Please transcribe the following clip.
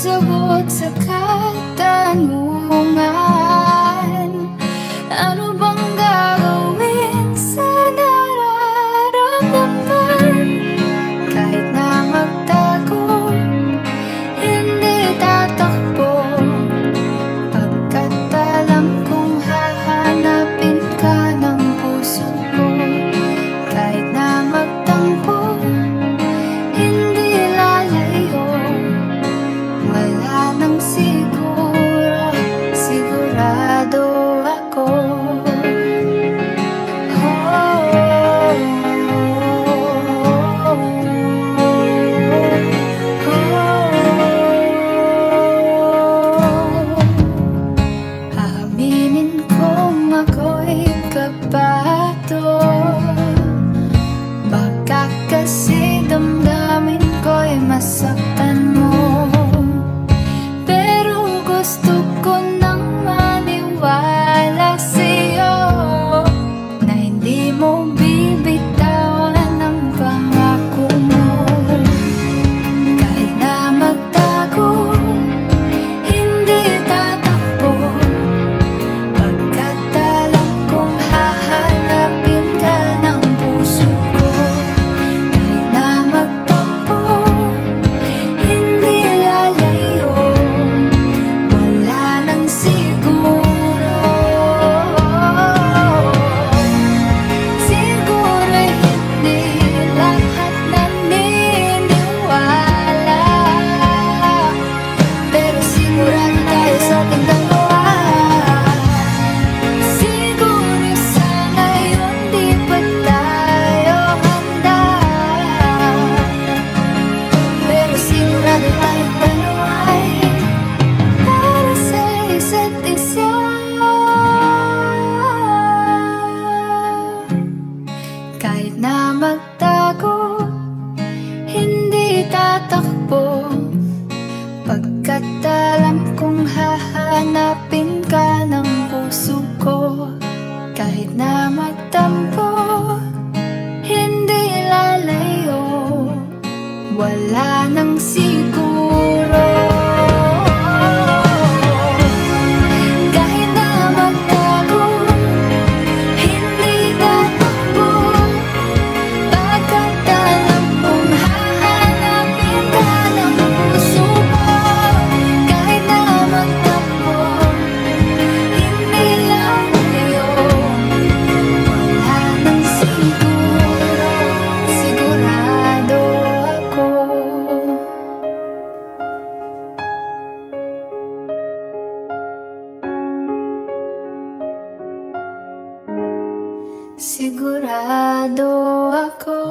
sagot sa katanungan. Ano bang gagawin sa nararamdaman? Kahit na magtago, hindi tatakbo, pagkat alam kong hahanapin ka ng puso ko. Kahit na magtampo, hindi lalayo, wala nang siguro, sigurado ako. Aaminin kong ako'y kabado, baka kasi damdamin ko'y masaktan mo. Pero gusto ko nang maniwala sa'yo na hindi mo bibitawan ang pangako mo. Kahit na magtago, hindi tatakbo, pagkat alam kong hahanapin ka ng puso ko. Kahit na magtampo, hindi lalayo, wala nang siguro. Siguro hindi lahat naniniwala, pero sigurado tayo sa ating dalawa. Siguro sa ngayon di pa tayo handa, pero sigurado tayong dalawa'y para sa isa't isa. Kahit na magtago, hindi tatakbo, pagkat alam kong hahanapin ka ng puso ko. Kahit na magtampo, hindi lalayo, wala nang siguro. Kahit na magtago, hindi tatakbo, pagkat alam kong hahanapin ka ng puso ko. Kahit na magtampo, hindi lalayo, wala nang siguro, sigurado ako. Sigurado ako.